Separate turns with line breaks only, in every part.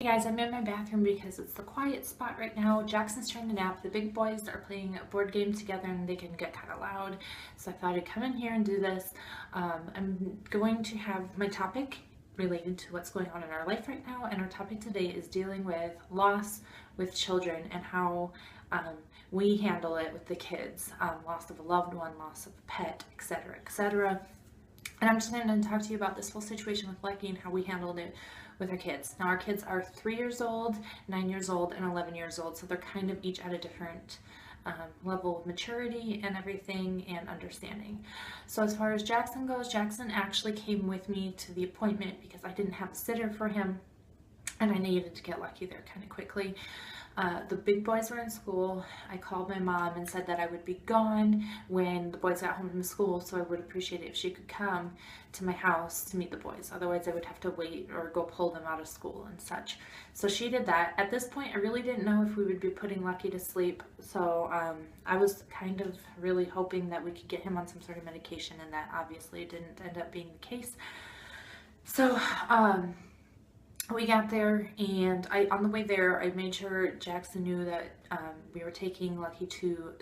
Hey guys, I'm in my bathroom because it's the quiet spot right now. Jackson's trying to nap. The big boys are playing a board game together and they can get kind of loud. So I thought I'd come in here and do this. I'm going to have my topic related to what's going on in our life right now. And our topic today is dealing with loss with children and how we handle it with the kids. Loss of a loved one, loss of a pet, etc., etc. And I'm just going to talk to you about this whole situation with Lucky and how we handled it with our kids. Now our kids are 3 years old, 9 years old, and 11 years old, so they're kind of each at a different level of maturity and everything and understanding. So as far as Jackson goes, Jackson actually came with me to the appointment because I didn't have a sitter for him and I needed to get Lucky there kind of quickly. The big boys were in school. I called my mom and said that I would be gone when the boys got home from school, so I would appreciate it if she could come to my house to meet the boys. Otherwise, I would have to wait or go pull them out of school and such. So she did that. At this point, I really didn't know if we would be putting Lucky to sleep, so I was kind of really hoping that we could get him on some sort of medication, and that obviously didn't end up being the case. So, we got there, and on the way there, I made sure Jackson knew that we were taking Lucky to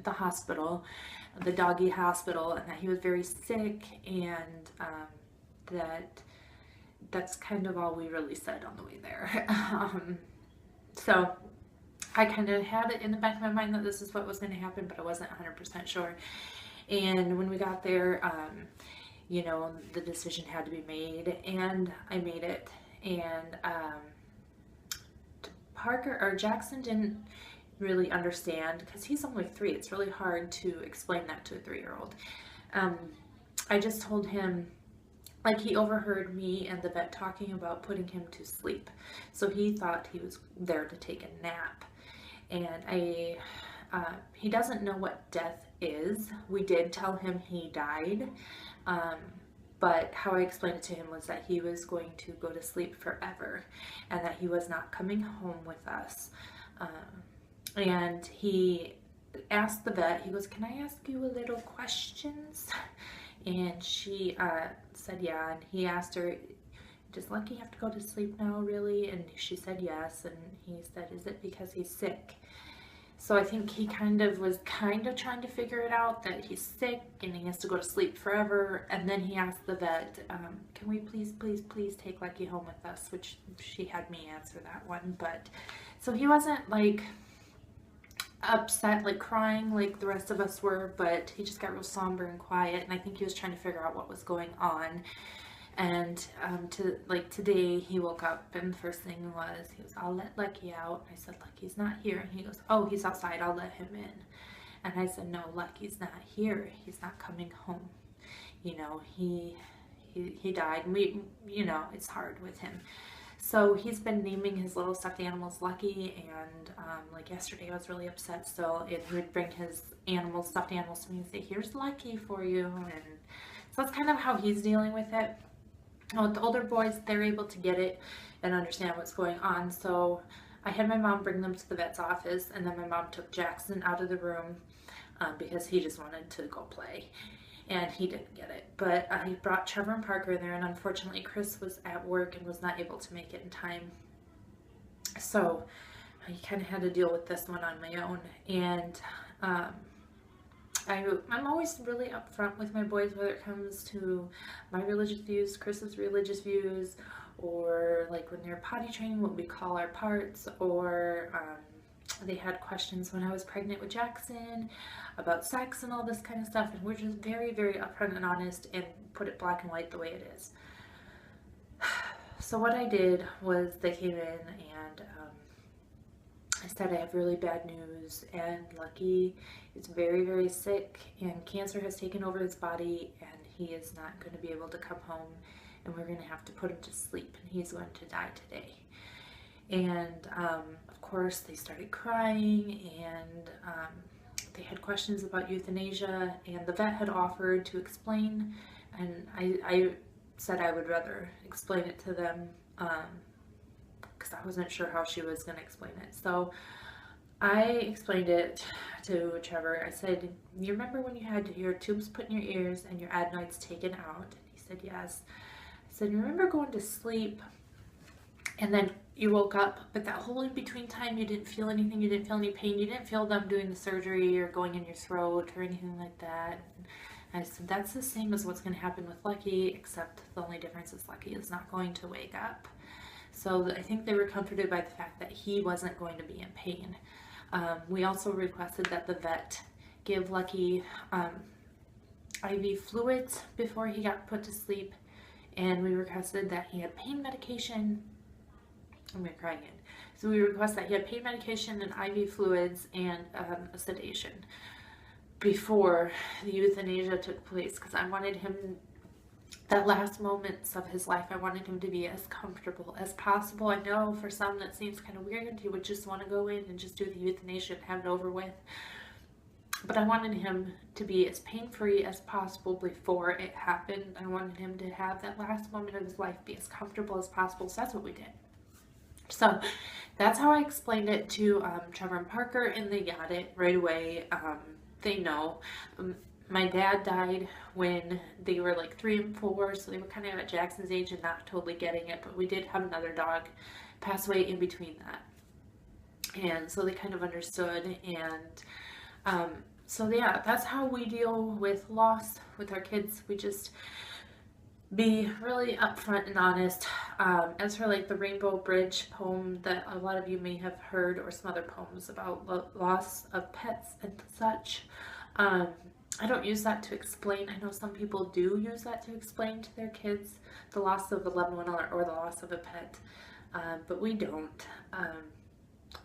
the hospital, the doggy hospital, and that he was very sick, and that's kind of all we really said on the way there. So I kind of had it in the back of my mind that this is what was going to happen, but I wasn't 100% sure. And when we got there, you know, the decision had to be made, and I made it. And Jackson didn't really understand because he's only 3. It's really hard to explain that to a 3-year-old. I just told him, like, he overheard me and the vet talking about putting him to sleep, so he thought he was there to take a nap. And he doesn't know what death is. We did tell him he died. But how I explained it to him was that he was going to go to sleep forever and that he was not coming home with us. And he asked the vet, he goes, "Can I ask you a little questions?" And she said yeah, and he asked her, "Does Lucky have to go to sleep now, really?" And she said yes, and he said, "Is it because he's sick?" So I think he was trying to figure it out, that he's sick and he has to go to sleep forever. And then he asked the vet, "Can we please take Lucky home with us?" Which she had me answer that one. But so he wasn't like upset, like crying like the rest of us were, but he just got real somber and quiet. And I think he was trying to figure out what was going on. And today he woke up and the first thing was, he goes, "I'll let Lucky out." I said, "Lucky's not here." And he goes, "Oh, he's outside, I'll let him in." And I said, "No, Lucky's not here. He's not coming home. You know, he died, and we, you know, it's hard with him." So he's been naming his little stuffed animals Lucky, and like yesterday I was really upset still. He would bring his stuffed animals to me and say, "Here's Lucky for you." And so that's kind of how he's dealing with it. With the older boys, they're able to get it and understand what's going on. So I had my mom bring them to the vet's office, and then my mom took Jackson out of the room because he just wanted to go play, and he didn't get it. But I brought Trevor and Parker there, and unfortunately Chris was at work and was not able to make it in time. So I kind of had to deal with this one on my own. And I'm always really upfront with my boys, whether it comes to my religious views, Chris's religious views, or like when they're potty training, what we call our parts, or they had questions when I was pregnant with Jackson about sex and all this kind of stuff, and we're just very, very upfront and honest and put it black and white the way it is. So what I did was they came in and I said, "I have really bad news, and Lucky is very, very sick, and cancer has taken over his body, and he is not going to be able to come home, and we're going to have to put him to sleep, and he's going to die today." And of course they started crying, and they had questions about euthanasia, and the vet had offered to explain, and I said I would rather explain it to them because I wasn't sure how she was going to explain it. So I explained it to Trevor. I said, "You remember when you had your tubes put in your ears and your adenoids taken out?" And he said, "Yes." I said, "You remember going to sleep and then you woke up, but that whole in between time you didn't feel anything, you didn't feel any pain, you didn't feel them doing the surgery or going in your throat or anything like that. And I said, that's the same as what's going to happen with Lucky, except the only difference is Lucky is not going to wake up. So I think they were comforted by the fact that he wasn't going to be in pain. We also requested that the vet give Lucky IV fluids before he got put to sleep, and we requested that he had pain medication. I'm gonna cry again. So we request that he had pain medication and IV fluids and a sedation before the euthanasia took place, because I wanted him, that last moments of his life, I wanted him to be as comfortable as possible. I know for some that seems kind of weird. He would just want to go in and just do the euthanasia and have it over with. But I wanted him to be as pain-free as possible before it happened. I wanted him to have that last moment of his life be as comfortable as possible. So that's what we did. So that's how I explained it to Trevor and Parker, and they got it right away. They know. My dad died when they were like 3 and 4, so they were kind of at Jackson's age and not totally getting it, but we did have another dog pass away in between that. And so they kind of understood, and so yeah, that's how we deal with loss with our kids. We just be really upfront and honest. As for like the Rainbow Bridge poem that a lot of you may have heard, or some other poems about loss of pets and such, I don't use that to explain. I know some people do use that to explain to their kids the loss of a loved one or the loss of a pet, but we don't.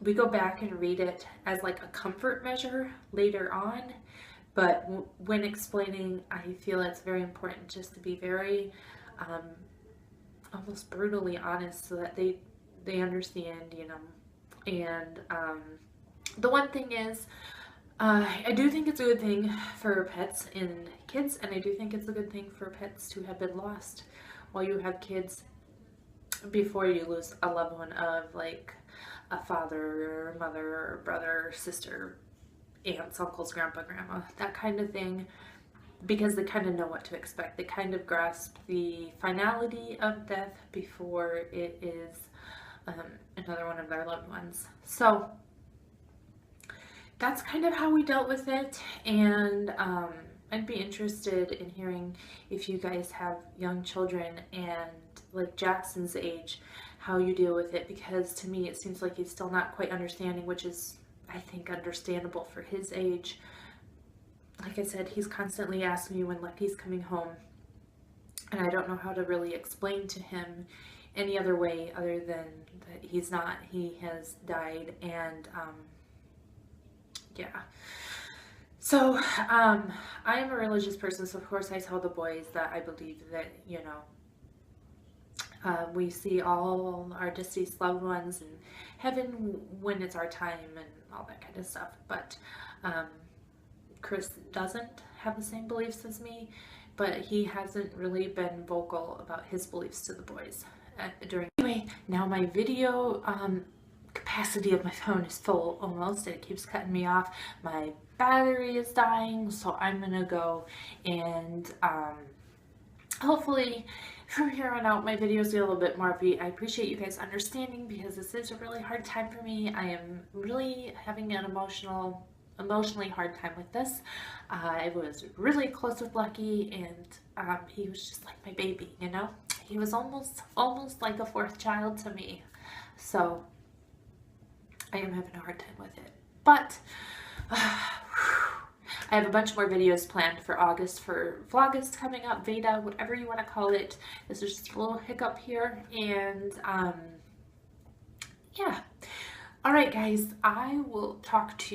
We go back and read it as like a comfort measure later on, but when explaining, I feel it's very important just to be very almost brutally honest, so that they understand, you know. And the one thing is, I do think it's a good thing for pets and kids, and I do think it's a good thing for pets to have been lost while you have kids, before you lose a loved one of like a father or mother or brother or sister, aunts, uncles, grandpa, grandma, that kind of thing, because they kind of know what to expect. They kind of grasp the finality of death before it is another one of their loved ones. So that's kind of how we dealt with it, and I'd be interested in hearing if you guys have young children and like Jackson's age, how you deal with it, because to me it seems like he's still not quite understanding, which is, I think, understandable for his age. Like I said, he's constantly asking me when Lucky's coming home, and I don't know how to really explain to him any other way other than that he's not, he has died. And yeah. So I am a religious person, so of course I tell the boys that I believe that, you know, we see all our deceased loved ones in heaven when it's our time and all that kind of stuff. But Chris doesn't have the same beliefs as me, but he hasn't really been vocal about his beliefs to the boys during. Anyway, now my video capacity of my phone is full almost, and it keeps cutting me off. My battery is dying, so I'm gonna go and hopefully from here on out my videos get a little bit more upbeat. I appreciate you guys understanding, because this is a really hard time for me. I am really having an emotionally hard time with this. I was really close with Lucky, and he was just like my baby, you know. He was almost like a fourth child to me. So I am having a hard time with it, but I have a bunch more videos planned for August, for VLOGUST coming up, Veda, whatever you want to call it. This is just a little hiccup here, and yeah. All right, guys, I will talk to you